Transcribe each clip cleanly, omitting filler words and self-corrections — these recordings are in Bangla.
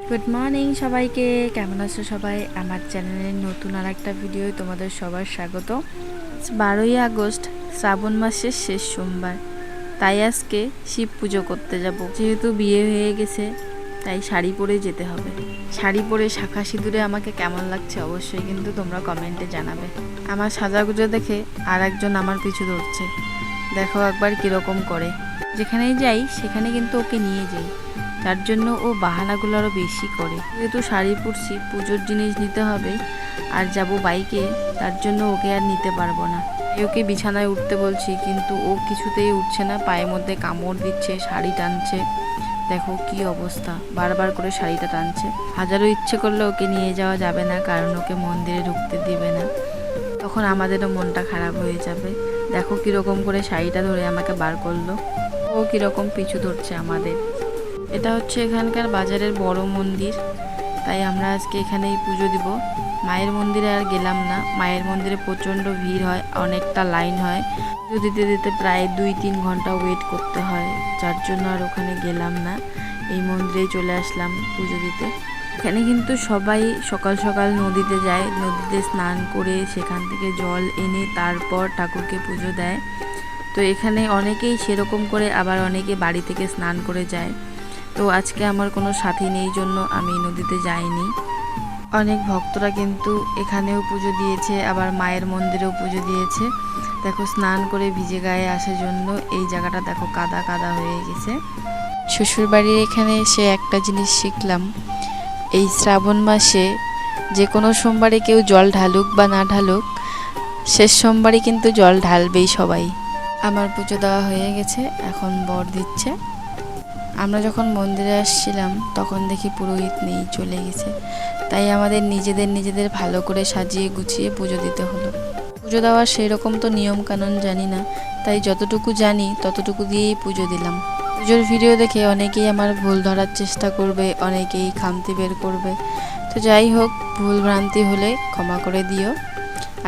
গুড মর্নিং সবাইকে, কেমন আছো সবাই? আমার চ্যানেলের নতুন আর একটা ভিডিও তোমাদের সবার স্বাগত। 12ই আগস্ট, শ্রাবণ মাসের শেষ সোমবার, তাই আজকে শিব পুজো করতে যাব। যেহেতু বিয়ে হয়ে গেছে তাই শাড়ি পরে যেতে হবে। শাড়ি পরে শাঁখা সিঁদুরে আমাকে কেমন লাগছে অবশ্যই কিন্তু তোমরা কমেন্টে জানাবে। আমার সাজাগুজো দেখে আর একজন আমার পিছু ধরছে, দেখো একবার কীরকম করে। যেখানেই যাই সেখানে কিন্তু ওকে নিয়ে যাই, তার জন্য ও বাহানাগুলো আরও বেশি করে। যেহেতু শাড়ি পরছি, পুজোর জিনিস নিতে হবে আর যাব বাইকে, তার জন্য ওকে আর নিতে পারবো না। ওকে বিছানায় উঠতে বলছি কিন্তু ও কিছুতেই উঠছে না, পায়ের মধ্যে কামড় দিচ্ছে, শাড়ি টানছে। দেখো কি অবস্থা, বারবার করে শাড়িটা টানছে। হাজারো ইচ্ছে করলে ওকে নিয়ে যাওয়া যাবে না, কারণ ওকে মন্দিরে ঢুকতে দিবে না, তখন আমাদেরও মনটা খারাপ হয়ে যাবে। দেখো কীরকম করে শাড়িটা ধরে আমাকে বার করলো, ও কীরকম পিছু ধরছে আমাদের। এটা হচ্ছে এখানকার বাজারের বড় মন্দির, তাই আমরা আজকে এখানেই পুজো দিব। মায়ের মন্দিরে আর গেলাম না, মায়ের মন্দিরে প্রচণ্ড ভিড় হয়, অনেকটা লাইন হয়, পুজো দিতে দিতে প্রায় 2-3 ঘন্টা ওয়েট করতে হয়, যার জন্য আর ওখানে গেলাম না। এই মন্দিরেই চলে আসলাম পুজো দিতে। এখানে কিন্তু সবাই সকাল সকাল নদীতে যায়, নদীতে স্নান করে সেখান থেকে জল এনে তারপর ঠাকুরকে পুজো দেয়। তো এখানে অনেকেই সেরকম করে, আবার অনেকে বাড়ি থেকে স্নান করে যায়। তো আজকে আমার কোনো সাথী নেই জন্য আমি নদীতে যাইনি। অনেক ভক্তরা কিন্তু এখানেও পুজো দিয়েছে, আবার মায়ের মন্দিরেও পুজো দিয়েছে। দেখো স্নান করে ভিজে গায়ে আসার জন্য এই জায়গাটা দেখো কাদা কাদা হয়ে গেছে। শ্বশুরবাড়ির এখানে এসে একটা জিনিস শিখলাম, এই শ্রাবণ মাসে যে কোনো সোমবারে কেউ জল ঢালুক বা না ঢালুক, শেষ সোমবারই কিন্তু জল ঢালবেই সবাই। আমার পুজো দেওয়া হয়ে গেছে, এখন বর দিচ্ছে। আমরা যখন মন্দিরে আসছিলাম তখন দেখি পুরোহিত নেই, চলে গেছে, তাই আমাদের নিজেদের ভালো করে সাজিয়ে গুছিয়ে পুজো দিতে হলো। পুজো দেওয়ার সেই রকম তো নিয়ম কানুন জানি না, তাই যতটুকু জানি ততটুকু দিয়েই পুজো দিলাম। পুজোর ভিডিও দেখে অনেকেই আমার ভুল ধরার চেষ্টা করবে, অনেকেই খামতি বের করবে, তো যাই হোক, ভুল ভ্রান্তি হলে ক্ষমা করে দিও।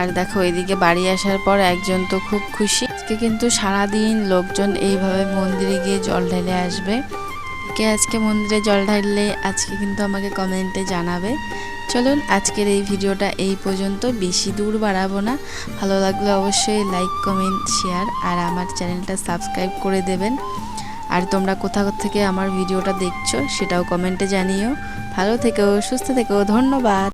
আর দেখো এদিকে বাড়ি আসার পর একজন তো খুব খুশি, আজকে কিন্তু সারাদিন লোকজন এইভাবে মন্দিরে গিয়ে জল ঢেলে আসবে। কে আজকে মন্দিরে জল ঢাললে আজকে কিন্তু আমাকে কমেন্টে জানাবে। চলুন আজকের এই ভিডিওটা এই পর্যন্ত, বেশি দূর বাড়াবো না। ভালো লাগলে অবশ্যই লাইক কমেন্ট শেয়ার আর আমার চ্যানেলটা সাবস্ক্রাইব করে দেবেন। আর তোমরা কোথা থেকে আমার ভিডিওটা দেখছো সেটাও কমেন্টে জানিও। ভালো থেকো, সুস্থ থেকো, ধন্যবাদ।